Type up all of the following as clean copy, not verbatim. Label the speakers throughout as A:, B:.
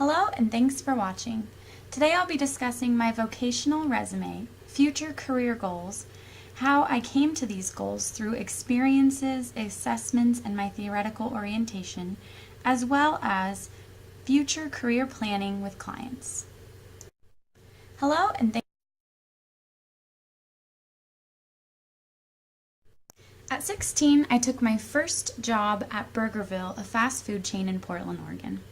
A: Hello and thanks for watching. Today I'll be discussing my vocational resume, future career goals, how I came to these goals through experiences, assessments, and my theoretical orientation, as well as future career planning with clients. Hello and At 16, I took my first job at Burgerville, a fast food chain in Portland, Oregon.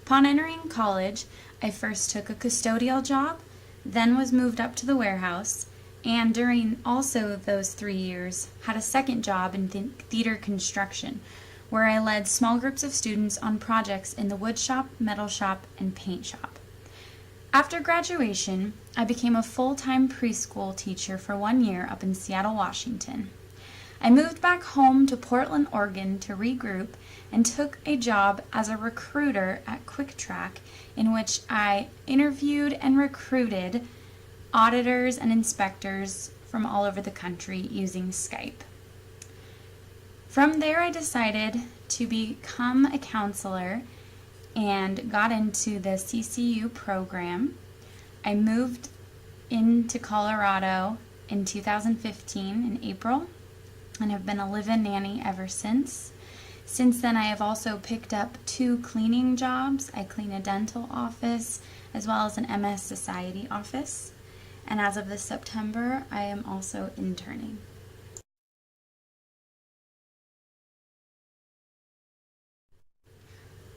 A: Upon entering college, I first took a custodial job, then was moved up to the warehouse, and during also those 3 years, had a second job in theater construction, where I led small groups of students on projects in the wood shop, metal shop, and paint shop. After graduation, I became a full-time preschool teacher for 1 year up in Seattle, Washington. I moved back home to Portland, Oregon to regroup and took a job as a recruiter at Quick Track, in which I interviewed and recruited auditors and inspectors from all over the country using Skype. From there, I decided to become a counselor and got into the CCU program. I moved into Colorado in 2015 in April and have been a live-in nanny ever since. Since then, I have also picked up 2 cleaning jobs. I clean a dental office as well as an MS Society office. And as of this September, I am also interning.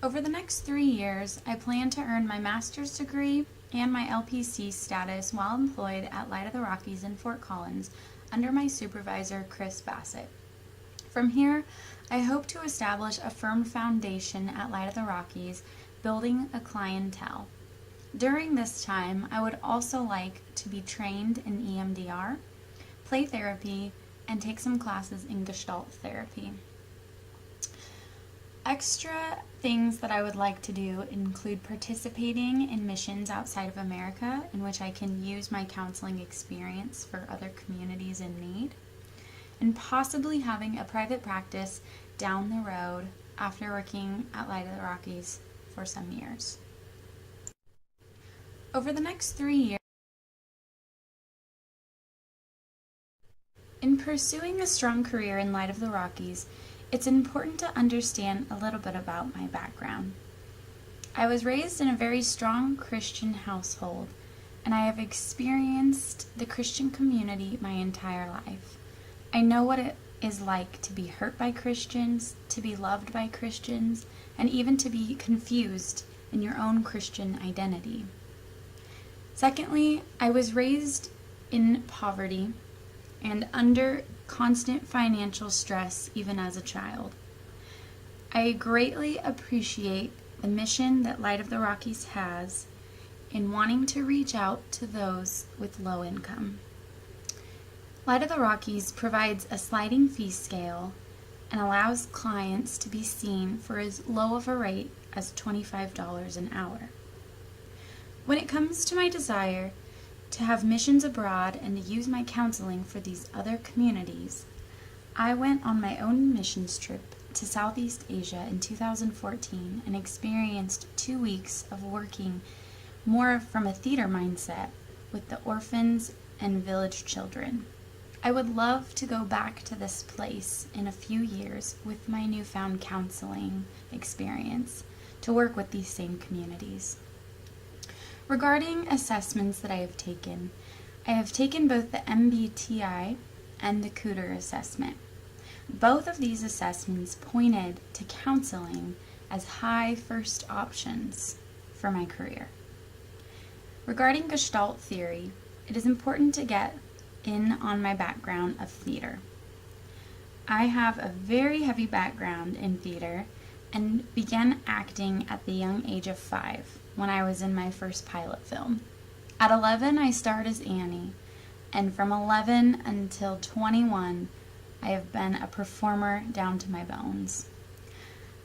A: Over the next 3 years, I plan to earn my master's degree and my LPC status while employed at Light of the Rockies in Fort Collins under my supervisor, Chris Bassett. From here, I hope to establish a firm foundation at Light of the Rockies, building a clientele. During this time, I would also like to be trained in EMDR, play therapy, and take some classes in Gestalt therapy. Extra things that I would like to do include participating in missions outside of America, in which I can use my counseling experience for other communities in need, and possibly having a private practice down the road after working at Light of the Rockies for some years. Over the next 3 years, in pursuing a strong career in Light of the Rockies, it's important to understand a little bit about my background. I was raised in a very strong Christian household, and I have experienced the Christian community my entire life. I know what it is like to be hurt by Christians, to be loved by Christians, and even to be confused in your own Christian identity. Secondly, I was raised in poverty and under constant financial stress even as a child. I greatly appreciate the mission that Light of the Rockies has in wanting to reach out to those with low income. Light of the Rockies provides a sliding fee scale and allows clients to be seen for as low of a rate as $25 an hour. When it comes to my desire to have missions abroad and to use my counseling for these other communities, I went on my own missions trip to Southeast Asia in 2014 and experienced 2 weeks of working more from a theater mindset with the orphans and village children. I would love to go back to this place in a few years with my newfound counseling experience to work with these same communities. Regarding assessments that I have taken both the MBTI and the Cooter assessment. Both of these assessments pointed to counseling as high first options for my career. Regarding Gestalt theory, it is important to get in on my background of theater. I have a very heavy background in theater and began acting at the young age of 5 when I was in my first pilot film. At 11, I starred as Annie, and from 11 until 21, I have been a performer down to my bones.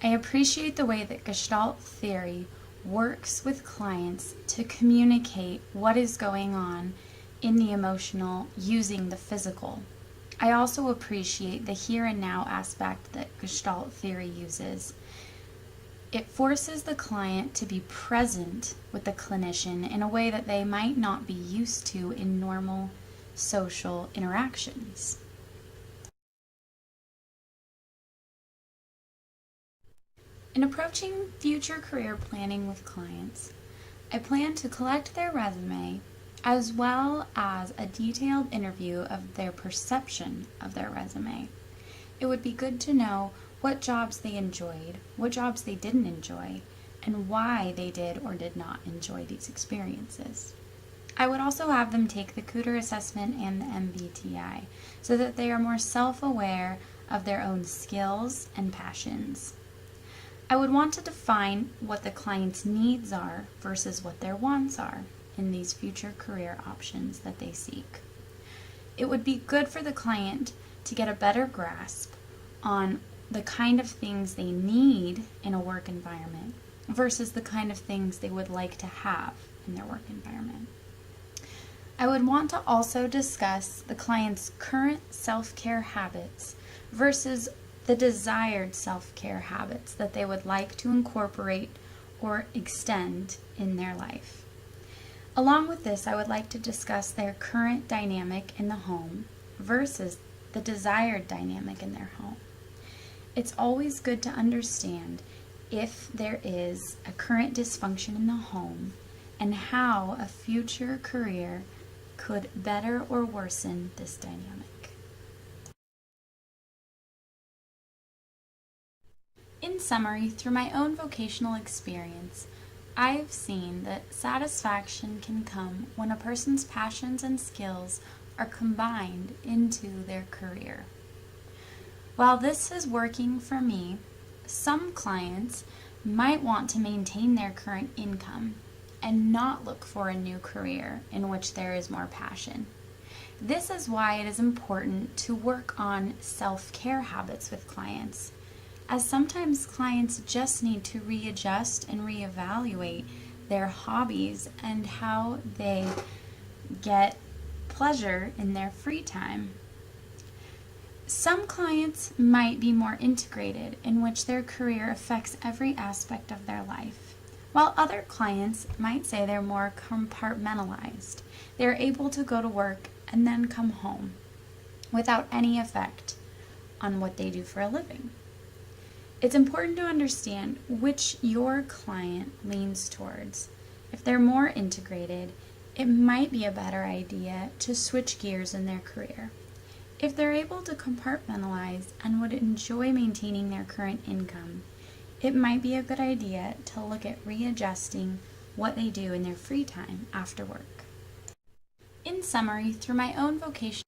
A: I appreciate the way that Gestalt theory works with clients to communicate what is going on in the emotional using the physical. I also appreciate the here and now aspect that Gestalt theory uses. It forces the client to be present with the clinician in a way that they might not be used to in normal social interactions. In approaching future career planning with clients, I plan to collect their resume as well as a detailed interview of their perception of their resume. It would be good to know what jobs they enjoyed, what jobs they didn't enjoy, and why they did or did not enjoy these experiences. I would also have them take the Cooter assessment and the MBTI so that they are more self-aware of their own skills and passions. I would want to define what the client's needs are versus what their wants are in these future career options that they seek. It would be good for the client to get a better grasp on the kind of things they need in a work environment versus the kind of things they would like to have in their work environment. I would want to also discuss the client's current self-care habits versus the desired self-care habits that they would like to incorporate or extend in their life. Along with this, I would like to discuss their current dynamic in the home versus the desired dynamic in their home. It's always good to understand if there is a current dysfunction in the home and how a future career could better or worsen this dynamic. In summary, through my own vocational experience, I've seen that satisfaction can come when a person's passions and skills are combined into their career. While this is working for me, some clients might want to maintain their current income and not look for a new career in which there is more passion. This is why it is important to work on self-care habits with clients, as sometimes clients just need to readjust and reevaluate their hobbies and how they get pleasure in their free time. Some clients might be more integrated, in which their career affects every aspect of their life, while other clients might say they're more compartmentalized. They're able to go to work and then come home without any effect on what they do for a living. It's important to understand which your client leans towards. If they're more integrated, it might be a better idea to switch gears in their career. If they're able to compartmentalize and would enjoy maintaining their current income, it might be a good idea to look at readjusting what they do in their free time after work. In summary, through my own vocation,